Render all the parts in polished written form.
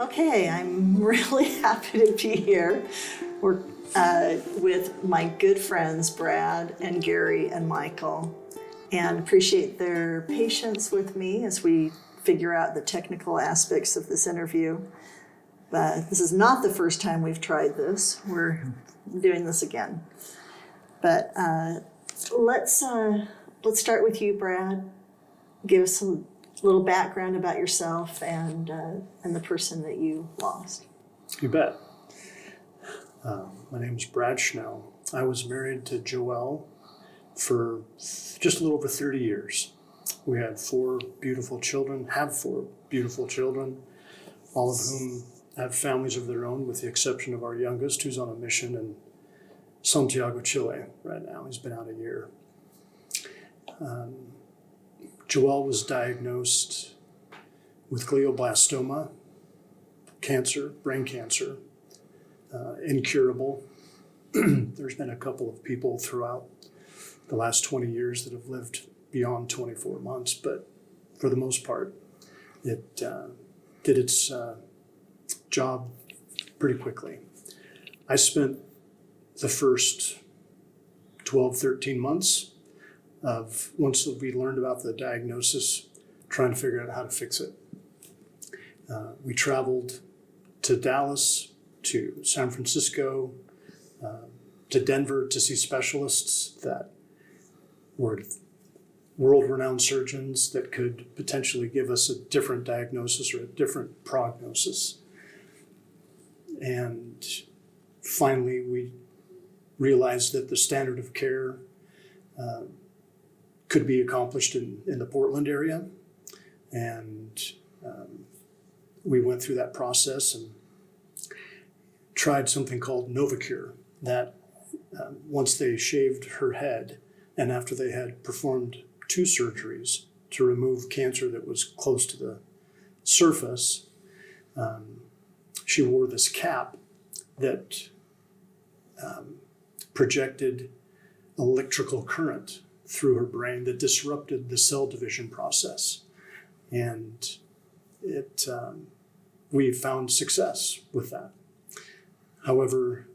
Okay, I'm really happy to be here. We're with my good friends Brad and Gary and Michael, and appreciate their patience with me as we figure out the technical aspects of this interview. But this is not the first time we've tried this. We're doing this again. But let's start with you, Brad. Give us a little background about yourself and the person that you lost. You bet. My name is Brad Schnell. I was married to Joelle for just a little over 30 years. We had have 4 beautiful children, all of whom have families of their own, with the exception of our youngest, who's on a mission in Santiago, Chile right now. He's been out a year. Joelle was diagnosed with glioblastoma, cancer, brain cancer, incurable. There's been a couple of people throughout the last 20 years that have lived beyond 24 months, but for the most part, it did its job pretty quickly. I spent the first 12, 13 months of, once we learned about the diagnosis, trying to figure out how to fix it. We traveled to Dallas, to San Francisco, to Denver to see specialists that were world-renowned surgeons that could potentially give us a different diagnosis or a different prognosis. And finally, we realized that the standard of care could be accomplished in the Portland area. And we went through that process and tried something called Novacure, that once they shaved her head and after they had performed 2 surgeries to remove cancer that was close to the surface, she wore this cap that projected electrical current through her brain that disrupted the cell division process. And we found success with that. However,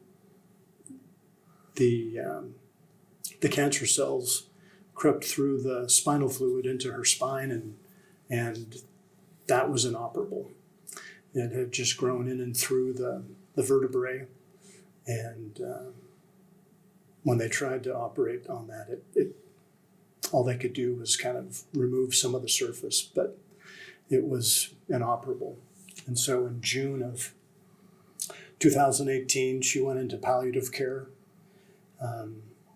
the cancer cells crept through the spinal fluid into her spine, and that was inoperable. It had just grown in and through the vertebrae, and when they tried to operate on that, all they could do was kind of remove some of the surface, but it was inoperable. And so in June of 2018, she went into palliative care,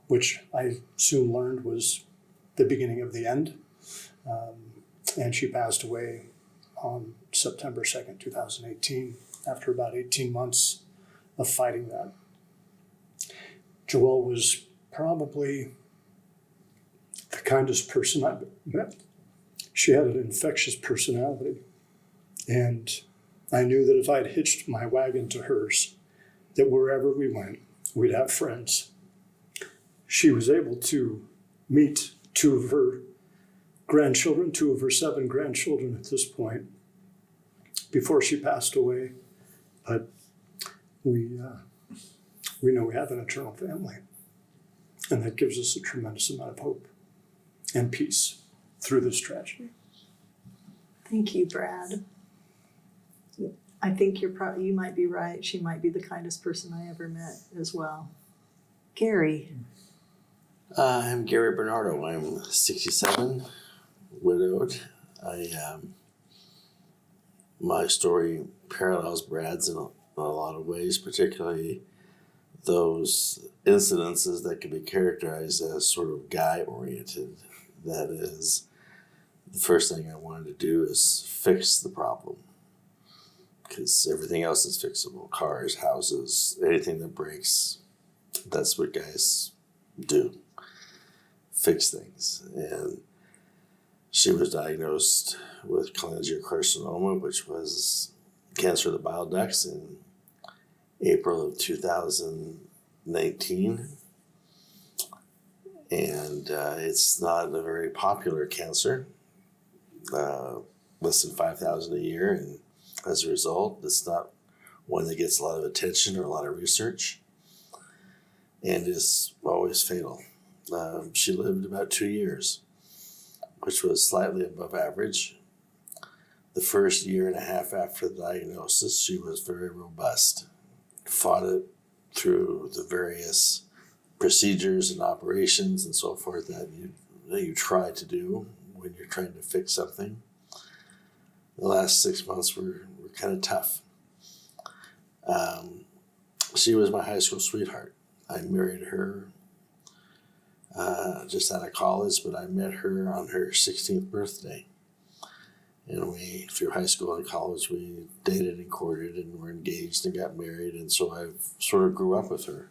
which I soon learned was the beginning of the end. And she passed away on September 2nd, 2018, after about 18 months of fighting that. Joelle was probably the kindest person I've met. She had an infectious personality, and I knew that if I'd hitched my wagon to hers, that wherever we went, we'd have friends. She was able to meet 2 of her grandchildren, 2 of her 7 grandchildren at this point, before she passed away. But we know we have an eternal family, and that gives us a tremendous amount of hope and peace through this tragedy. Thank you, Brad. I think you might be right. She might be the kindest person I ever met as well. Gary. I'm Gary Bernardo. I'm 67, widowed. My story parallels Brad's in a lot of ways, particularly those incidences that can be characterized as sort of guy-oriented. That is, the first thing I wanted to do is fix the problem, because everything else is fixable. Cars, houses, anything that breaks, that's what guys do. Fix things. And she was diagnosed with cholangiocarcinoma, which was cancer of the bile ducts, in April of 2019. And it's not a very popular cancer, less than 5,000 a year, and As a result, it's not one that gets a lot of attention or a lot of research, and is always fatal. She lived about 2 years, which was slightly above average. The first year and a half after the diagnosis, she was very robust, fought it through the various procedures and operations and so forth that you try to do when you're trying to fix something. The last 6 months were kind of tough. She was my high school sweetheart. I married her just out of college, but I met her on her 16th birthday. And we, through high school and college, we dated and courted and were engaged and got married. And so I sort of grew up with her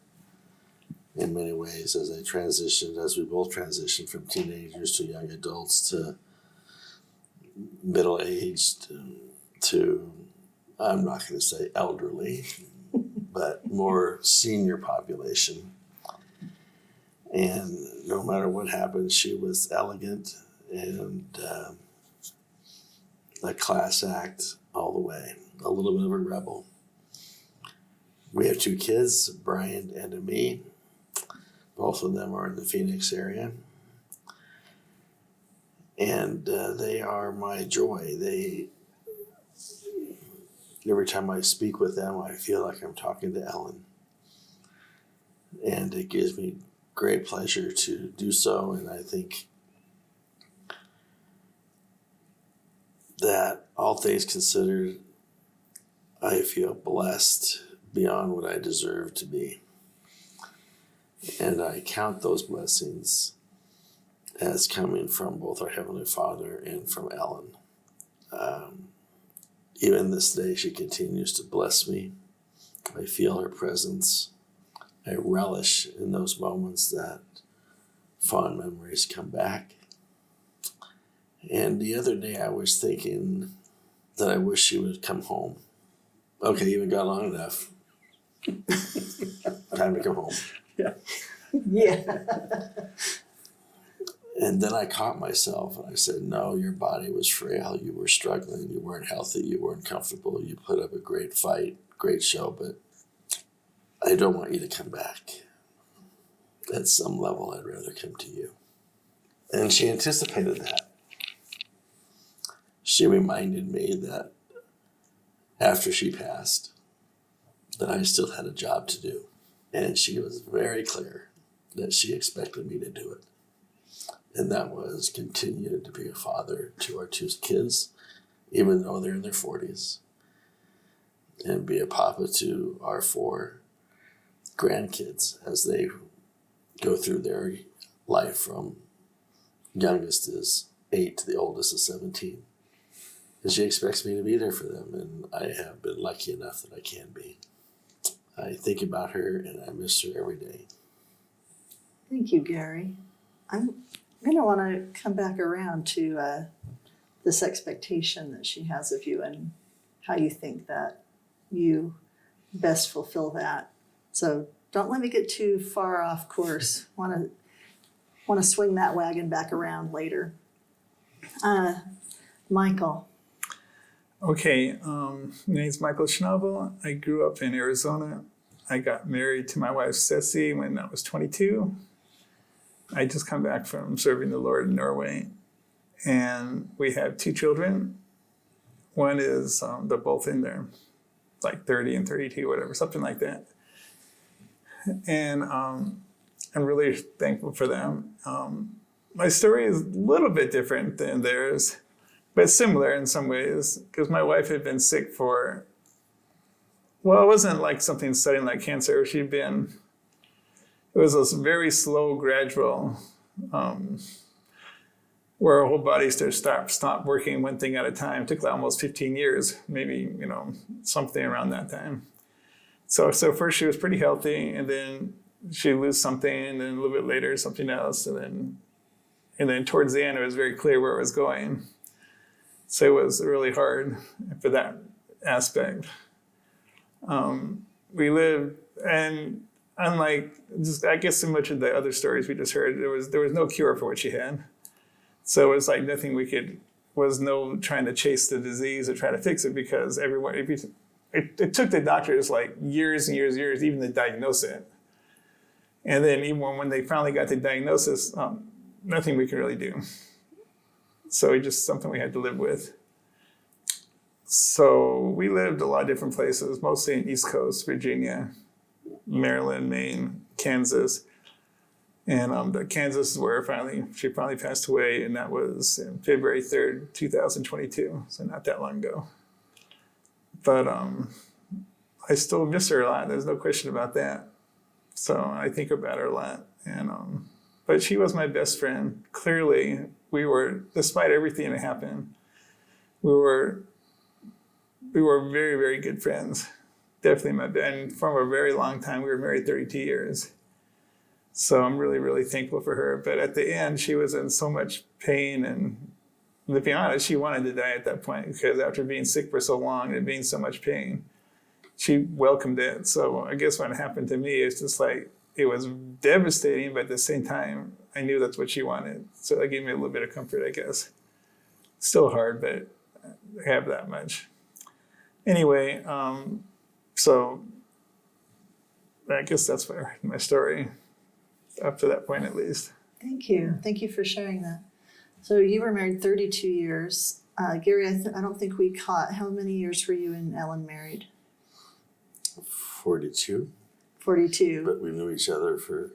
in many ways as we both transitioned from teenagers to young adults to middle-aged to, I'm not going to say elderly, but more senior population. And no matter what happened, she was elegant and a class act all the way, a little bit of a rebel. We have 2 kids, Brian and me. Both of them are in the Phoenix area. And they are my joy. Every time I speak with them, I feel like I'm talking to Ellen. And it gives me great pleasure to do so. And I think that all things considered, I feel blessed beyond what I deserve to be. And I count those blessings as coming from both our Heavenly Father and from Ellen. Even this day, she continues to bless me. I feel her presence. I relish in those moments that fond memories come back. And the other day I was thinking that I wish she would come home. Okay, you haven't got long enough. Time to come home. Yeah. Yeah. And then I caught myself and I said, no, your body was frail. You were struggling. You weren't healthy. You weren't comfortable. You put up a great fight, great show, but I don't want you to come back. At some level, I'd rather come to you. And she anticipated that. She reminded me that after she passed, that I still had a job to do. And she was very clear that she expected me to do it. And that was continue to be a father to our 2 kids, even though they're in their 40s, and be a papa to our 4 grandkids as they go through their life from youngest is 8 to the oldest is 17. And she expects me to be there for them, and I have been lucky enough that I can be. I think about her and I miss her every day. Thank you, Gary. I'm going to want to come back around to this expectation that she has of you and how you think that you best fulfill that. So don't let me get too far off course. Want to swing that wagon back around later. Michael. Okay, my name's Michael Schnabel. I grew up in Arizona. I got married to my wife, Ceci, when I was 22. I just come back from serving the Lord in Norway. And we have 2 children. One is, they're both in there, like 30 and 32, whatever, something like that. And I'm really thankful for them. My story is a little bit different than theirs, but similar in some ways, because my wife had been sick for, well, it wasn't like something sudden like cancer. It was a very slow, gradual, where her whole body stopped working one thing at a time. It took almost 15 years, maybe, something around that time. So first she was pretty healthy, and then she'd lose something, and then a little bit later something else, and then towards the end it was very clear where it was going. So it was really hard for that aspect. We lived, and unlike I guess so much of the other stories we just heard, there was no cure for what she had. So it was like nothing we could was no trying to chase the disease or try to fix it, because everyone, it took the doctors like years and years and years even to diagnose it. And then even when they finally got the diagnosis, nothing we could really do. So it's just something we had to live with. So we lived a lot of different places, mostly in East Coast, Virginia, Maryland, Maine, Kansas. And the Kansas is where she finally passed away, and that was February 3rd, 2022, so not that long ago. But I still miss her a lot. There's no question about that. So I think about her a lot. And but she was my best friend. Clearly, we were, despite everything that happened, we were very, very good friends. Definitely and from a very long time. We were married 32 years. So I'm really, really thankful for her. But at the end, she was in so much pain. And to be honest, she wanted to die at that point, because after being sick for so long and being so much pain, she welcomed it. So I guess what happened to me is just like, it was devastating, but at the same time, I knew that's what she wanted. So that gave me a little bit of comfort, I guess. Still hard, but I have that much. Anyway, so I guess that's my story, up to that point at least. Thank you. Thank you for sharing that. So you were married 32 years. Gary, I don't think we caught, how many years were you and Ellen married? 42. 42. But we knew each other for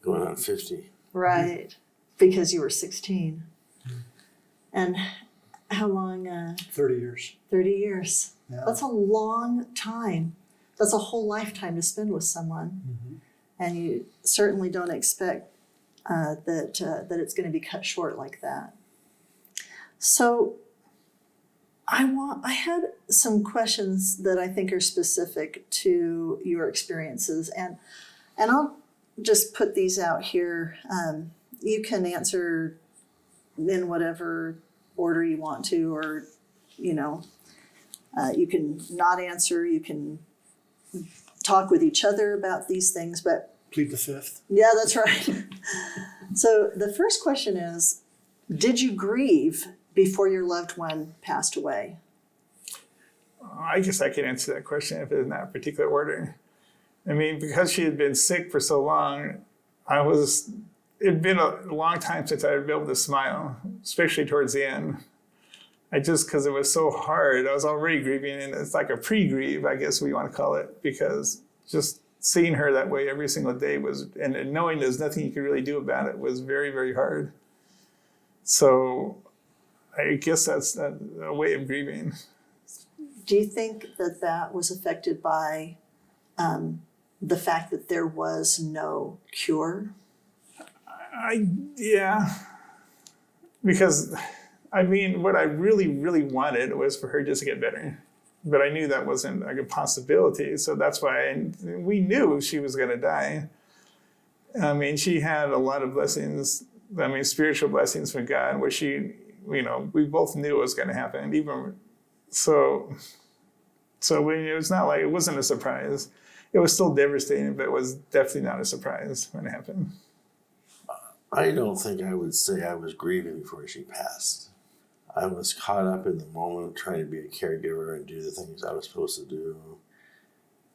going on 50. Right, because you were 16. And how long? 30 years. 30 years. Yeah. That's a long time. That's a whole lifetime to spend with someone. Mm-hmm. And you certainly don't expect that it's going to be cut short like that. So I had some questions that I think are specific to your experiences, and I'll just put these out here. You can answer in whatever order you want to, or you can not answer. You can talk with each other about these things, but Plead the fifth. yeah, that's right. So the first question is, did you grieve before your loved one passed away? I guess I can answer that question if it's in that particular order. I mean, because she had been sick for so long, it'd been a long time since I had been able to smile, especially towards the end. Because it was so hard, I was already grieving, and it's like a pre-grieve, I guess we want to call it, because just seeing her that way every single day and knowing there's nothing you could really do about it was very, very hard. So I guess that's a way of grieving. Do you think that was affected by the fact that there was no cure? Yeah. Because, I mean, what I really, really wanted was for her just to get better. But I knew that wasn't like a possibility. So that's why we knew she was going to die. I mean, she had a lot of blessings, spiritual blessings from God, where we both knew it was going to happen. So it was not like, it wasn't a surprise. It was still devastating, but it was definitely not a surprise when it happened. I don't think I would say I was grieving before she passed. I was caught up in the moment trying to be a caregiver and do the things I was supposed to do,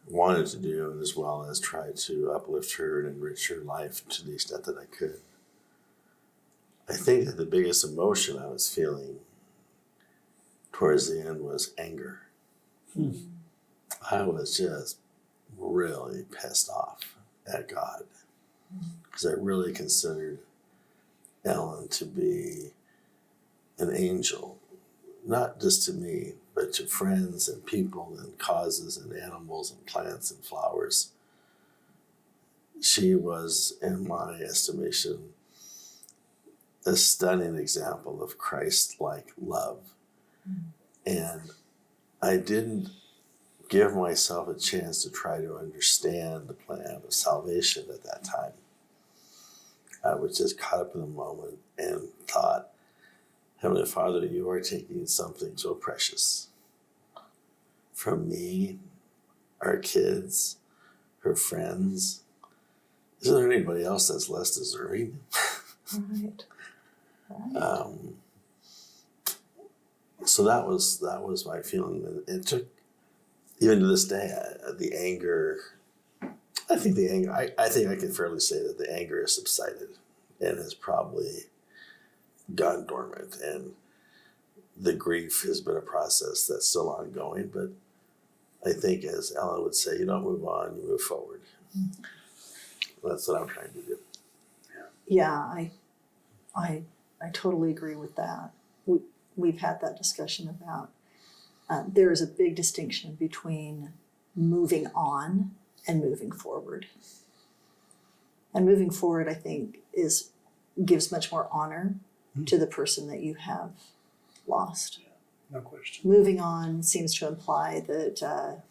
wanted to do, and as well as try to uplift her and enrich her life to the extent that I could. I think that the biggest emotion I was feeling towards the end was anger. I was just really pissed off at God, because I really considered Ellen to be an angel, not just to me, but to friends and people and causes and animals and plants and flowers. She was, in my estimation, a stunning example of Christ-like love. And I didn't give myself a chance to try to understand the plan of salvation at that time. I was just caught up in the moment and thought, Heavenly Father, you are taking something so precious from me, our kids, her friends. Isn't there anybody else that's less deserving? Right. So that was my feeling. And it took, even to this day, the anger. I think the anger. I think I can fairly say that the anger has subsided and has probably gone dormant, and the grief has been a process that's still ongoing. But I think, as Ellen would say, you don't move on, you move forward. That's what I'm trying to do. Yeah, I totally agree with that. We've had that discussion about there is a big distinction between moving on and moving forward. And moving forward, I think, gives much more honor to the person that you have lost. No question. Moving on seems to imply that,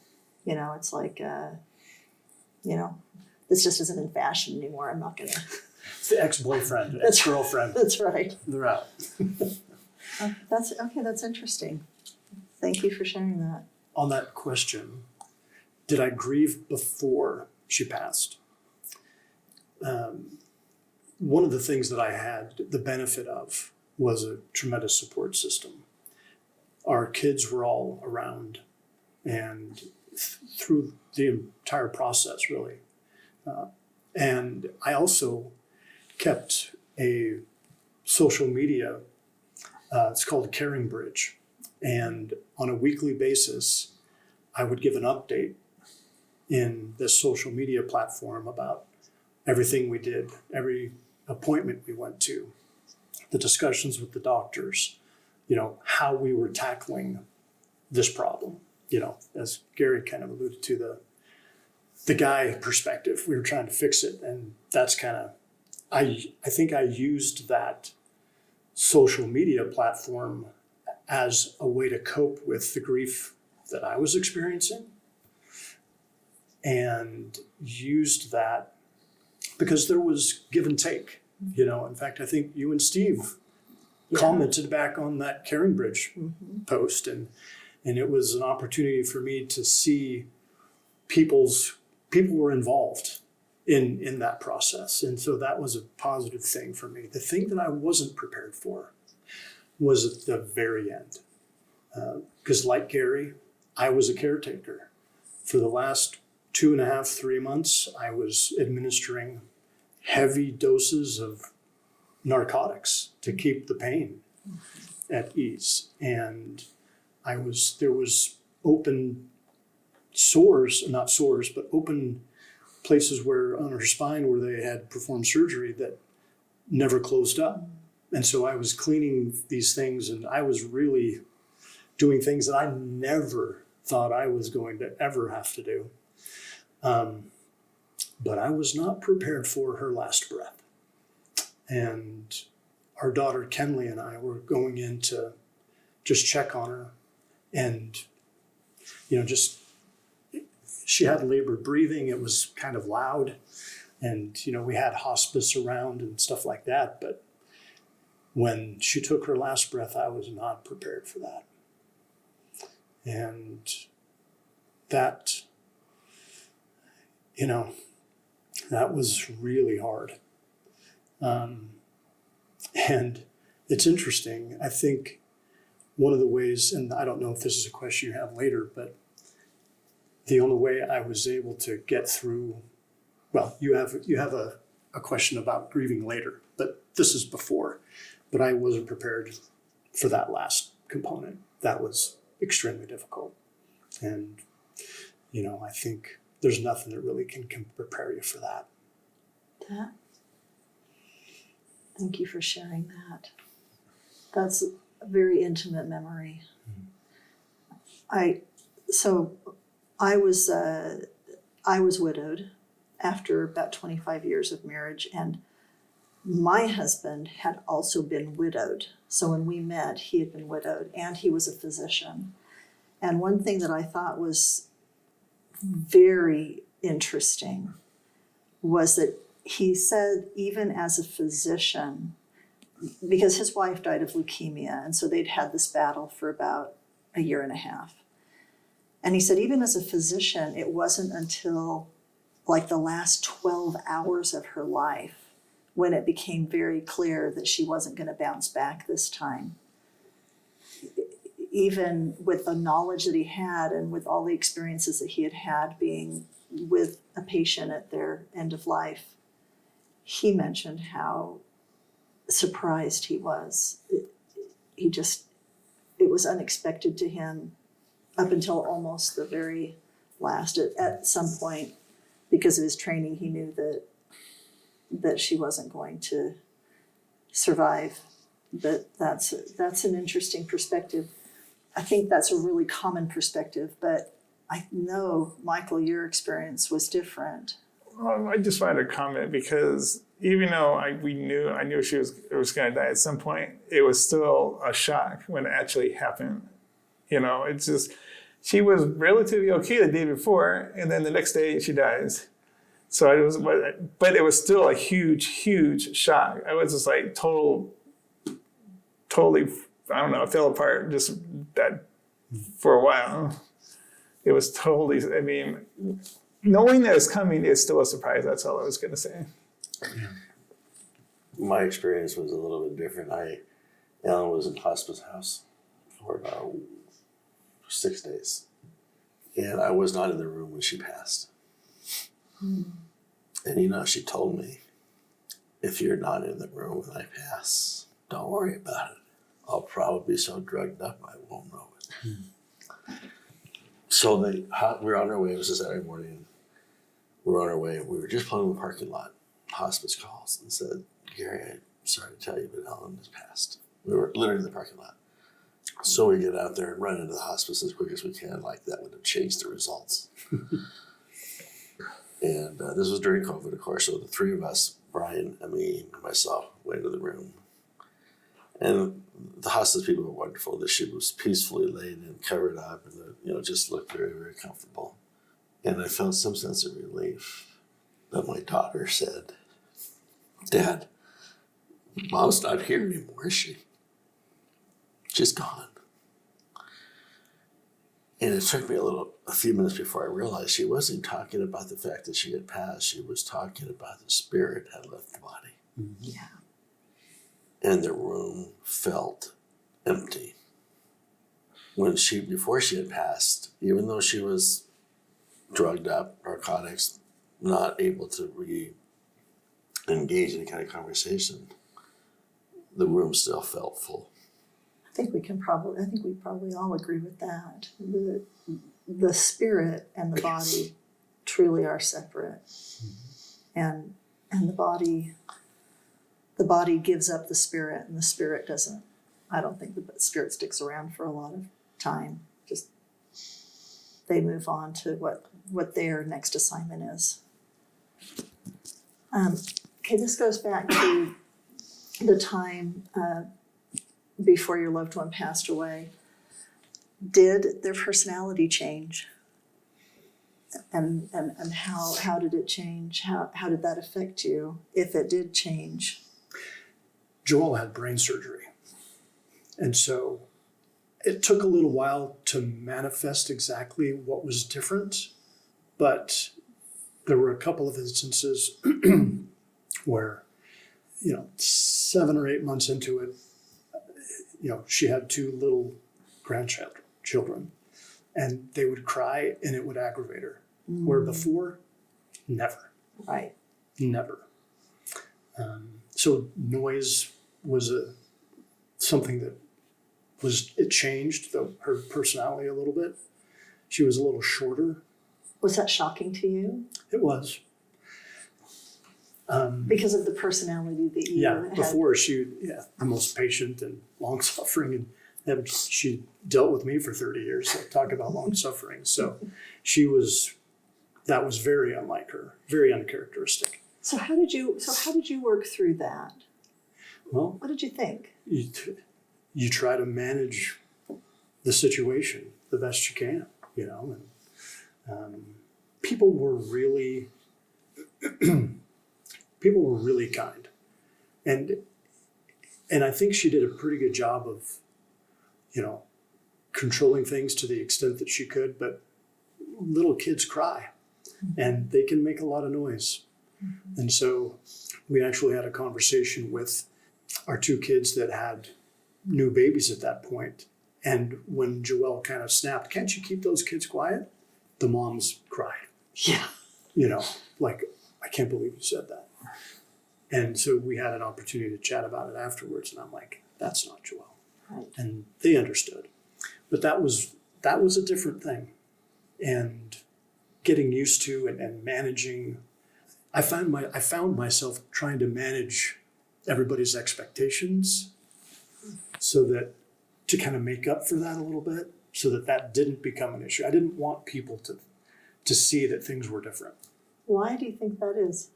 it's like, this just isn't in fashion anymore. I'm not going to. It's the ex-boyfriend, That's ex-girlfriend. That's right. They're out. That's interesting. Thank you for sharing that. On that question, did I grieve before she passed? One of the things that I had the benefit of was a tremendous support system. Our kids were all around, and through the entire process, really. And I also kept a social media, it's called Caring Bridge. And on a weekly basis, I would give an update in this social media platform about everything we did, every appointment we went to, the discussions with the doctors, how we were tackling this problem. As Gary kind of alluded to, the guy perspective, we were trying to fix it. And that's kind of, I think I used that social media platform as a way to cope with the grief that I was experiencing, and used that because there was give and take. In fact, I think you and Steve commented back on that Caring Bridge post, and it was an opportunity for me to see people were involved in that process. And so that was a positive thing for me. The thing that I wasn't prepared for was at the very end. Because like Gary, I was a caretaker. For the last 2.5, 3 months, I was administering heavy doses of narcotics to keep the pain at ease. And there was open sores, not sores, but open places where on her spine where they had performed surgery that never closed up. And so I was cleaning these things, and I was really doing things that I never thought I was going to ever have to do. But I was not prepared for her last breath. And our daughter Kenley and I were going in to just check on her. And, she had labored breathing. It was kind of loud. And, we had hospice around and stuff like that. But when she took her last breath, I was not prepared for that. And that, that was really hard. And it's interesting. I think one of the ways, and I don't know if this is a question you have later, but the only way I was able to get through, well, you have a question about grieving later, but this is before. But I wasn't prepared for that last component. That was extremely difficult. And, I think there's nothing that really can prepare you for that. Thank you for sharing that. That's a very intimate memory. I was widowed after about 25 years of marriage, and my husband had also been widowed. So when we met, he had been widowed, and he was a physician. And one thing that I thought was very interesting was that he said, even as a physician, because his wife died of leukemia, and so they'd had this battle for about 1.5 years. And he said, even as a physician, it wasn't until like the last 12 hours of her life when it became very clear that she wasn't going to bounce back this time. even with the knowledge that he had and with all the experiences that he had had being with a patient at their end of life, he mentioned how surprised he was. It was unexpected to him up until almost the very last. At some point, because of his training, he knew that she wasn't going to survive. But that's an interesting perspective. I think that's a really common perspective, but I know, Michael, your experience was different. Well, I just wanted to comment because even though I knew she was going to die at some point, it was still a shock when it actually happened. It's just, she was relatively okay the day before, and then the next day she dies. So but it was still a huge, huge shock. I was just like totally, I don't know, it fell apart just that for a while. It was totally, knowing that it's coming is still a surprise. That's all I was going to say. My experience was a little bit different. Ellen was in hospice house for about 6 days. And I was not in the room when she passed. And she told me, if you're not in the room when I pass, don't worry about it. I'll probably be so drugged up I won't know it. So we were on our way. It was a Saturday morning. We were on our way. We were just pulling in the parking lot. Hospice calls and said, Gary, I'm sorry to tell you, but Ellen has passed. We were literally in the parking lot. So we get out there and run into the hospice as quick as we can. Like that would have changed the results. And this was during COVID, of course. So the three of us, Brian and me and myself, went into the room. And the hospice people were wonderful. The she was peacefully laid and covered up and, just looked very, very comfortable. And I felt some sense of relief. But my daughter said, Dad, Mom's not here anymore, is she? She's gone. And it took me a few minutes before I realized she wasn't talking about the fact that she had passed. She was talking about the spirit had left the body. Yeah. And the room felt empty. Before she had passed, even though she was drugged up, narcotics, not able to re-engage in any kind of conversation, the room still felt full. I think we probably all agree with that. The spirit and the body truly are separate. And the body gives up the spirit, and the spirit doesn't. I don't think the spirit sticks around for a lot of time. Just they move on to what their next assignment is. Okay, this goes back to the time before your loved one passed away. Did their personality change? And how did it change? How did that affect you, if it did change? Joel had brain surgery. And so it took a little while to manifest exactly what was different, but there were a couple of instances where, 7 or 8 months into it, she had 2 little grandchildren, and they would cry and it would aggravate her. Where before, never. Right. Never. So noise was something that it changed her personality a little bit. She was a little shorter. Was that shocking to you? It was. Because of the personality that you had? Before the most patient and long-suffering, and she dealt with me for 30 years. So talk about long-suffering. So that was very unlike her, very uncharacteristic. So how did you work through that? Well, what did you think? You try to manage the situation the best you can, and people were really kind, and I think she did a pretty good job of, controlling things to the extent that she could. But little kids cry, and they can make a lot of noise, and so we actually had a conversation with our 2 kids that had new babies at that point, And when Joelle kind of snapped, "Can't you keep those kids quiet?" The moms cried. Yeah. You know, like, "I can't believe you said that." And so we had an opportunity to chat about it afterwards, and I'm like, "That's not Joelle." Right. And they understood. But that was a different thing. And getting used to and managing, I found myself trying to manage everybody's expectations so that to kind of make up for that a little bit, so that didn't become an issue. I didn't want people to see that things were different. Why do you think that is?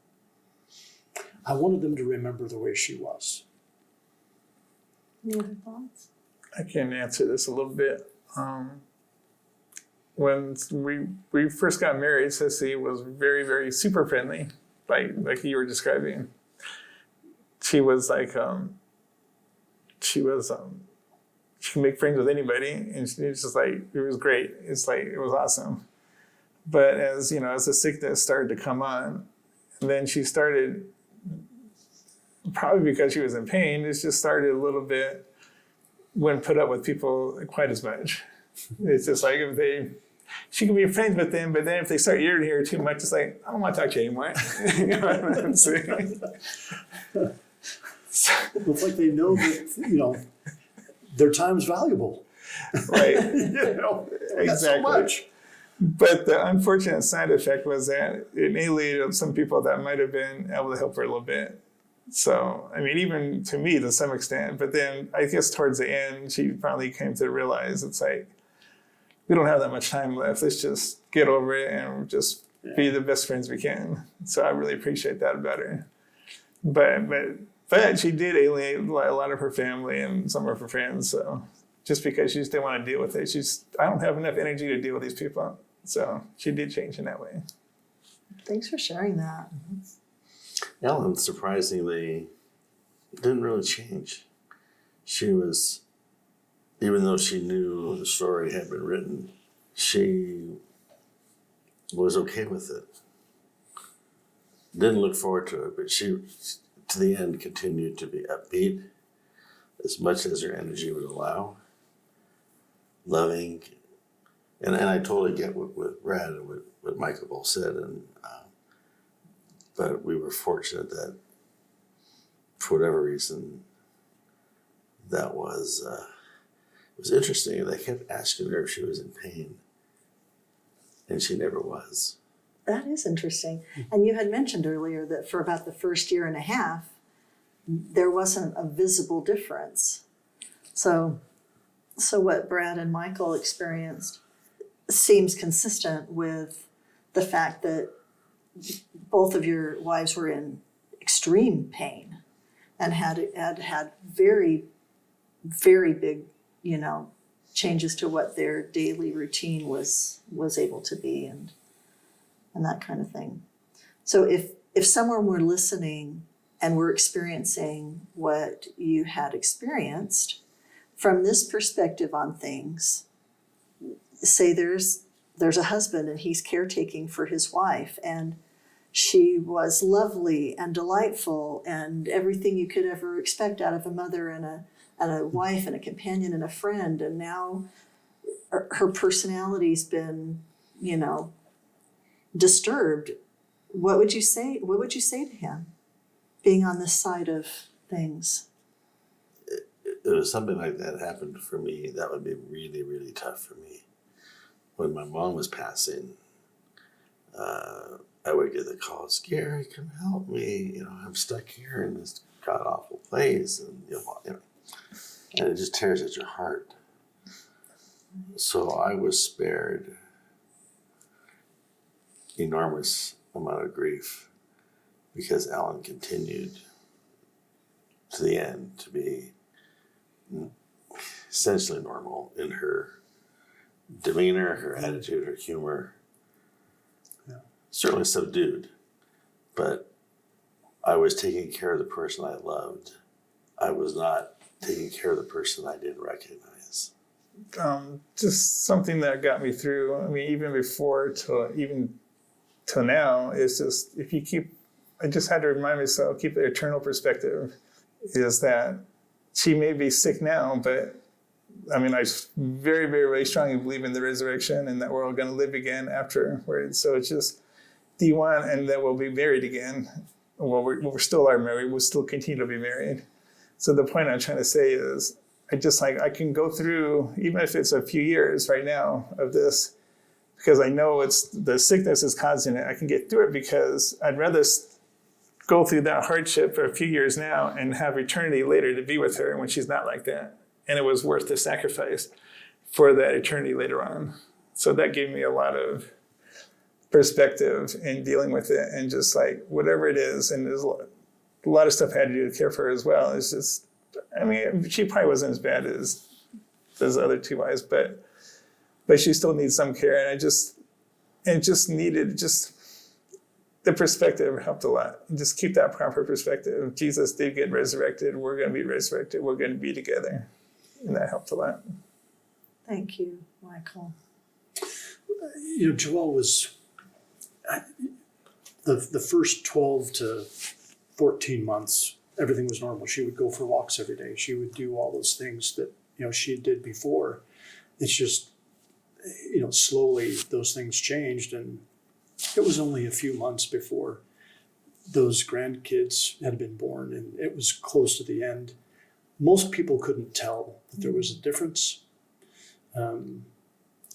I wanted them to remember the way she was. Any other thoughts? I can answer this a little bit. When we first got married, Sissy was very, very super friendly, like you were describing. She was like, she could make friends with anybody, and she was just like, it was great. It's like, it was awesome. But as you know, as the sickness started to come on, and then she started, probably because she was in pain, it just started a little bit, wouldn't put up with people quite as much. It's just like she can be friends with them, but then if they start irritating her too much, it's like, I don't want to talk to you anymore. You know what I'm saying? It's like they know that, their time's valuable. Right. Exactly. So much. But the unfortunate side effect was that it alienated some people that might have been able to help her a little bit. So, I mean, even to me to some extent, but then I guess towards the end, she finally came to realize it's like, we don't have that much time left. Let's just get over it and just be the best friends we can. So I really appreciate that about her. But she did alienate a lot of her family and some of her friends. So just because she just didn't want to deal with it, I don't have enough energy to deal with these people. So she did change in that way. Thanks for sharing that. Ellen, surprisingly, didn't really change. She was, even though she knew the story had been written, she was okay with it. Didn't look forward to it, but she, to the end, continued to be upbeat as much as her energy would allow, loving. And I totally get what Brad and what Michael both said, but we were fortunate that, for whatever reason, that was it was interesting. They kept asking her if she was in pain, and she never was. That is interesting. And you had mentioned earlier that for about the first year and a half, there wasn't a visible difference. So what Brad and Michael experienced seems consistent with the fact that both of your wives were in extreme pain and had very, very big, changes to what their daily routine was able to be and that kind of thing. So if someone were listening and were experiencing what you had experienced, from this perspective on things, say there's a husband and he's caretaking for his wife, and she was lovely and delightful and everything you could ever expect out of a mother and a wife and a companion and a friend, and now her personality's been, disturbed. What would you say? What would you say to him, being on this side of things? It was something like that happened for me. That would be really, really tough for me. When my mom was passing, I would get the calls, "Gary, come help me. I'm stuck here in this god awful place," and and it just tears at your heart. So I was spared enormous amount of grief because Ellen continued to the end to be essentially normal in her demeanor, her attitude, her humor. Yeah. Certainly subdued, but I was taking care of the person I loved. I was not taking care of the person I didn't recognize. Just something that got me through. I mean, even before till now, is just I just had to remind myself, keep the eternal perspective, is that she may be sick now, but I mean, I very, very, very strongly believe in the resurrection and that we're all going to live again afterwards. So it's just, do you want, and that we'll be married again? Well, we still are married. We'll still continue to be married. So the point I'm trying to say is, I can go through, even if it's a few years right now of this, because I know the sickness is causing it. I can get through it because I'd rather go through that hardship for a few years now and have eternity later to be with her when she's not like that. And it was worth the sacrifice for that eternity later on. So that gave me a lot of perspective in dealing with it, and just like whatever it is. And there's a lot of stuff I had to do to care for her as well. It's just, I mean, she probably wasn't as bad as those other two wives, but she still needs some care. And it just needed the perspective helped a lot. Just keep that proper perspective. Jesus did get resurrected. We're going to be resurrected. We're going to be together. And that helped a lot. Thank you, Michael. You know, Joelle was the first 12 to 14 months, everything was normal. She would go for walks every day. She would do all those things that, you know, she did before. It's just, you know, slowly those things changed. And it was only a few months before those grandkids had been born, and it was close to the end. Most people couldn't tell that there was a difference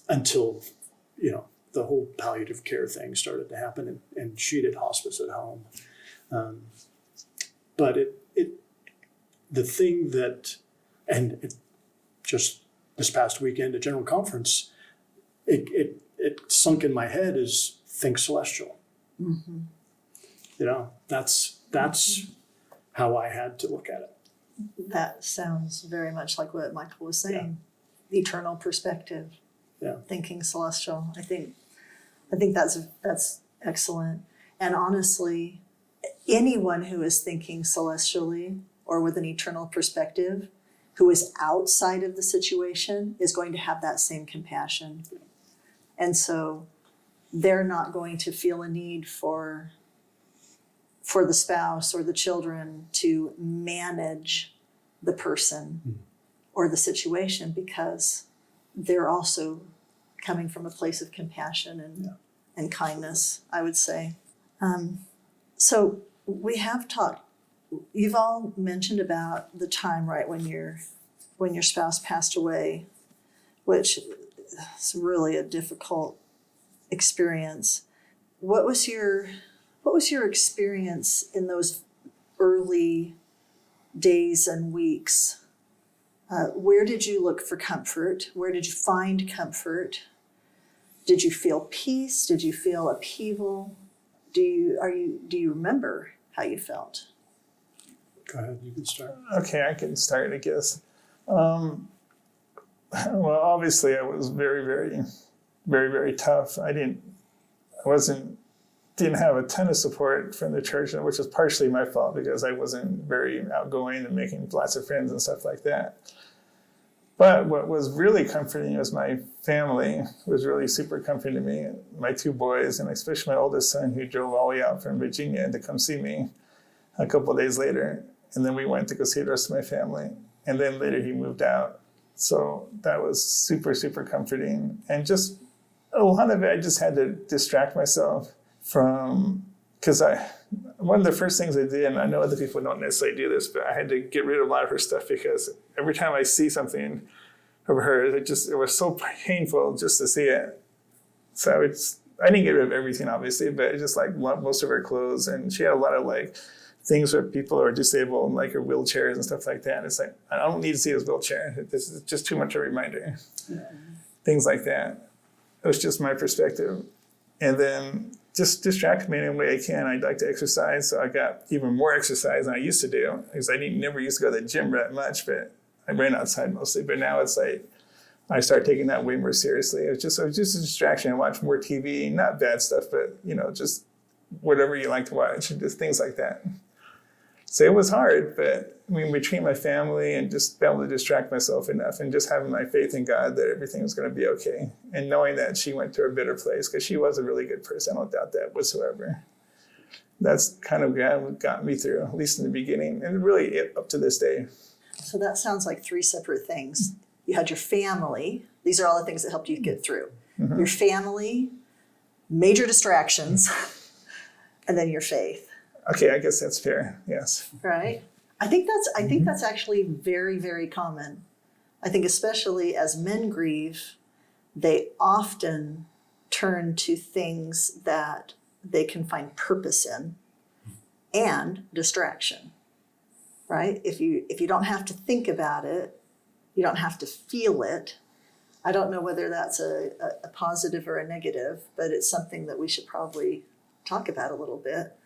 until, you know, the whole palliative care thing started to happen, and she did hospice at home. But the thing that, and it just this past weekend at General Conference, it sunk in my head is think celestial. Mm-hmm. You know, that's how I had to look at it. That sounds very much like what Michael was saying. Yeah. Eternal perspective. Yeah. Thinking celestial. I think that's excellent. And honestly, anyone who is thinking celestially or with an eternal perspective, who is outside of the situation, is going to have that same compassion. And so they're not going to feel a need for the spouse or the children to manage the person or the situation, because they're also coming from a place of compassion and kindness, I would say. So we have talked, you've all mentioned about the time, right, when your spouse passed away, which is really a difficult experience. What was your experience in those early days and weeks? Where did you look for comfort? Where did you find comfort? Did you feel peace? Did you feel upheaval? Do you remember how you felt? Go ahead, you can start. Okay, I can start, I guess. Well, obviously, I was very, very, very, very tough. I didn't have a ton of support from the church, which was partially my fault because I wasn't very outgoing and making lots of friends and stuff like that. But what was really comforting was my family was really super comforting to me. My two boys, and especially my oldest son, who drove all the way out from Virginia to come see me a couple of days later. And then we went to go see the rest of my family. And then later he moved out. So that was super, super comforting. And just a lot of it, I just had to distract myself from, because one of the first things I did, and I know other people don't necessarily do this, but I had to get rid of a lot of her stuff, because every time I see something of her, it was so painful just to see it. So I didn't get rid of everything, obviously, but it's just like most of her clothes, and she had a lot of like things where people are disabled, like her wheelchairs and stuff like that. And it's like, I don't need to see this wheelchair. This is just too much of a reminder. Yeah. Things like that. It was just my perspective. And then just distract me any way I can. I'd like to exercise, so I got even more exercise than I used to do, because I never used to go to the gym that much, but I ran outside mostly. But now it's like I start taking that way more seriously. It was just a distraction. I watch more TV, not bad stuff, but just whatever you like to watch, and just things like that. So it was hard, but between my family and just being able to distract myself enough, and just having my faith in God that everything was going to be okay, and knowing that she went to a better place, because she was a really good person. I don't doubt that whatsoever. That's kind of what got me through, at least in the beginning, and really up to this day. So that sounds like three separate things. you had your family. These are all the things that helped you get through. Your family, major distractions, and then your faith. Okay, I guess that's fair. Yes. Right? I think that's actually very, very common. I think especially as men grieve, they often turn to things that they can find purpose in and distraction. Right? If you don't have to think about it, you don't have to feel it. I don't know whether that's a positive or a negative, but it's something that we should probably talk about a little bit.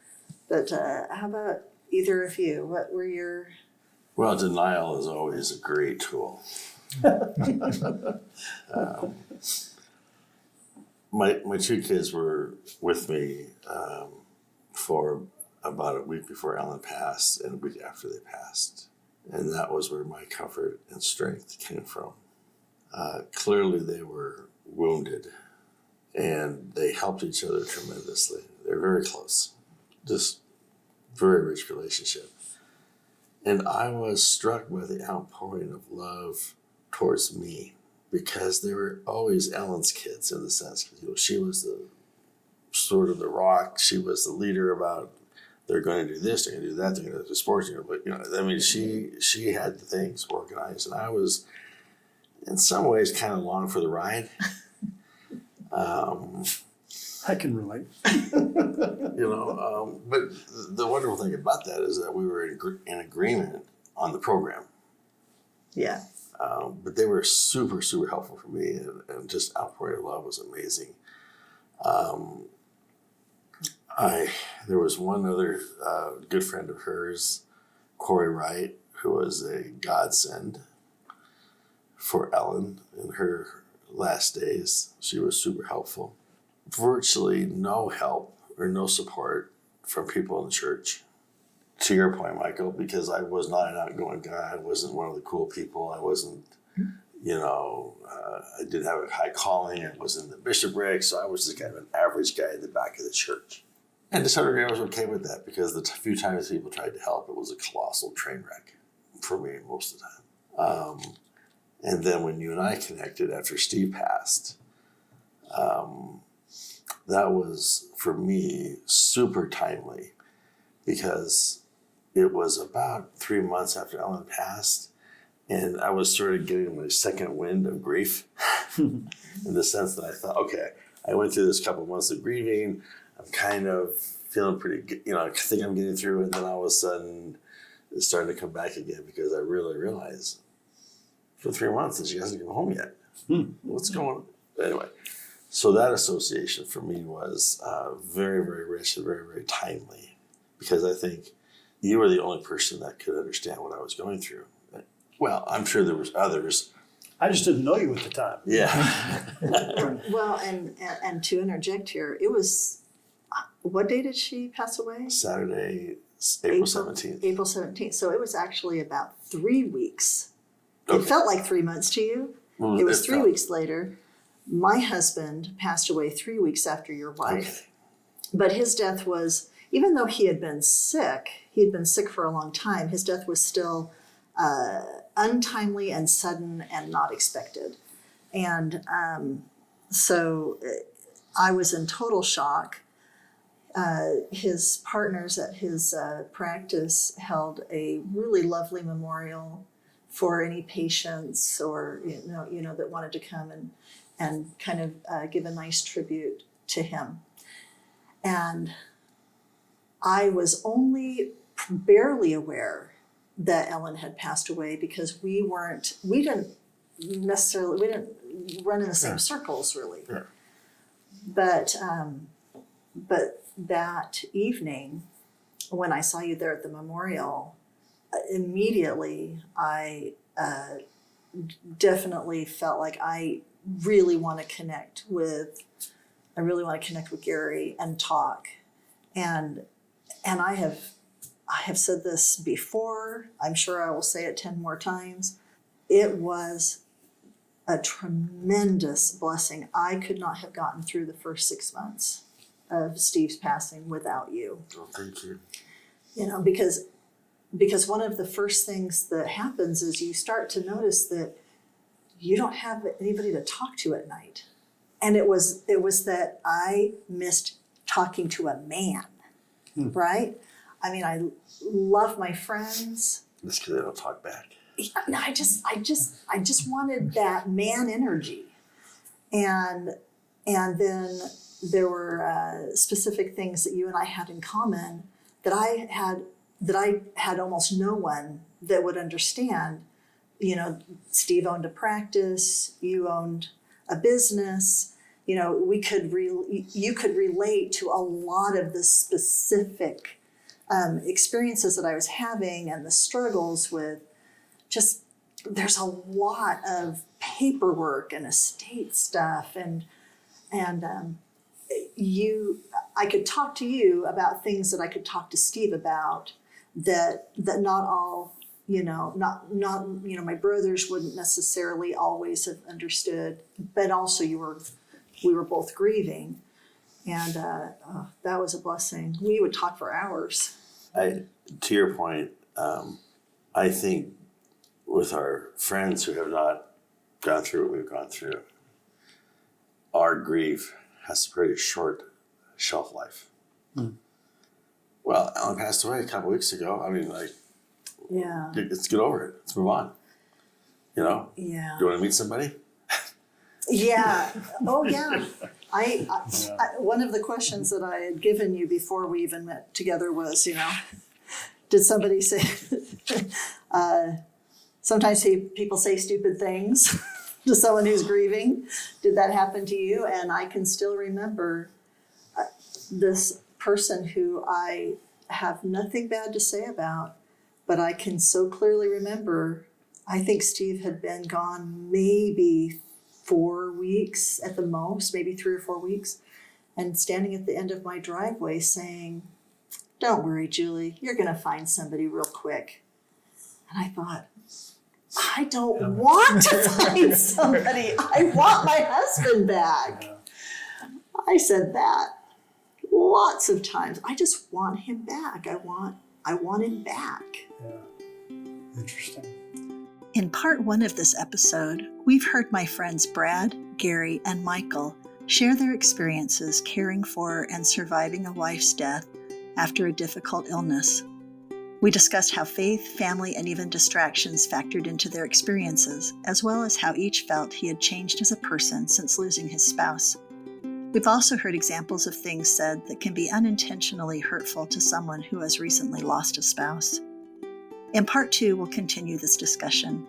But how about either of you? What were your... Well, denial is always a great tool. My two kids were with me for about a week before Ellen passed and a week after they passed. And that was where my comfort and strength came from. Clearly they were wounded and they helped each other tremendously. They're very close, just very rich relationship. And I was struck by the outpouring of love towards me because they were always Ellen's kids in the sense, she was the sort of the rock. She was the leader about they're going to do this, they're going to do that, they're going to do sports. But she had the things organized, and I was in some ways kind of along for the ride. I can relate. But the wonderful thing about that is that we were in agreement on the program. Yeah. But they were super, super helpful for me, and just outpouring of love was amazing. There was one other good friend of hers, Corey Wright, who was a godsend for Ellen in her last days. She was super helpful. Virtually no help or no support from people in the church. To your point, Michael, because I was not an outgoing guy. I wasn't one of the cool people. I wasn't, I didn't have a high calling. I was in the bishopric, so I was just kind of an average guy in the back of the church. And to some degree, I was okay with that because the few times people tried to help, it was a colossal train wreck for me most of the time. And then when you and I connected after Steve passed, that was, for me, super timely because it was about 3 months after Ellen passed, and I was sort of getting my second wind of grief in the sense that I thought, okay, I went through this couple of months of grieving. I'm kind of feeling pretty good. I think I'm getting through it. And then all of a sudden, it's starting to come back again because I really realized for 3 months that she hasn't come home yet. What's going on? Anyway, so that association for me was very, very rich and very, very timely because I think you were the only person that could understand what I was going through. Well, I'm sure there was others. I just didn't know you at the time. Yeah. Well, and to interject here, it was, what day did she pass away? Saturday, April 17th. April 17th. So it was actually about 3 weeks. Okay. It felt like 3 months to you. It was 3 weeks later. My husband passed away 3 weeks after your wife. Okay. But his death was, even though he had been sick for a long time, his death was still untimely and sudden and not expected. And so I was in total shock. His partners at his practice held a really lovely memorial for any patients or that wanted to come and kind of give a nice tribute to him. And I was only barely aware that Ellen had passed away because we didn't run in the same circles really. Yeah. But that evening, when I saw you there at the memorial, immediately I definitely felt like I really want to connect with Gary and talk. And I have said this before, I'm sure I will say it 10 more times. It was a tremendous blessing. I could not have gotten through the first 6 months of Steve's passing without you. Oh, thank you. Because one of the first things that happens is you start to notice that you don't have anybody to talk to at night. And it was that I missed talking to a man, right? I mean, I love my friends. Just because they don't talk back. Yeah, no, I just wanted that man energy. And then there were specific things that you and I had in common that I had almost no one that would understand. You know, Steve owned a practice, you owned a business. You know, you could relate to a lot of the specific experiences that I was having and the struggles with just, there's a lot of paperwork and estate stuff and I could talk to you about things that I could talk to Steve about that not all, not my brothers wouldn't necessarily always have understood, but also we were both grieving, and that was a blessing. We would talk for hours. To your point, I think with our friends who have not gone through what we've gone through, our grief has a pretty short shelf life. Well, Alan passed away a couple weeks ago. I mean, Yeah. let's get over it. Let's move on. Yeah. Do you want to meet somebody? Yeah. Oh, yeah. I one of the questions that I had given you before we even met together was, did somebody say, sometimes people say stupid things to someone who's grieving. Did that happen to you? And I can still remember this person who I have nothing bad to say about, but I can so clearly remember, I think Steve had been gone maybe 4 weeks at the most, maybe 3 or 4 weeks, and standing at the end of my driveway saying, "Don't worry, Julie, you're going to find somebody real quick." And I thought, I don't want to find somebody. I want my husband back. I said that lots of times. I just want him back. I want him back. Yeah. Interesting. In part 1 of this episode, we've heard my friends Brad, Gary, and Michael share their experiences caring for and surviving a wife's death after a difficult illness. We discussed how faith, family, and even distractions factored into their experiences, as well as how each felt he had changed as a person since losing his spouse. We've also heard examples of things said that can be unintentionally hurtful to someone who has recently lost a spouse. In part 2, we'll continue this discussion.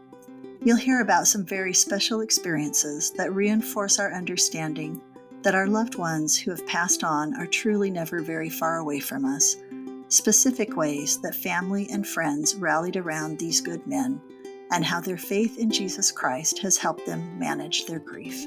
You'll hear about some very special experiences that reinforce our understanding that our loved ones who have passed on are truly never very far away from us, specific ways that family and friends rallied around these good men, and how their faith in Jesus Christ has helped them manage their grief.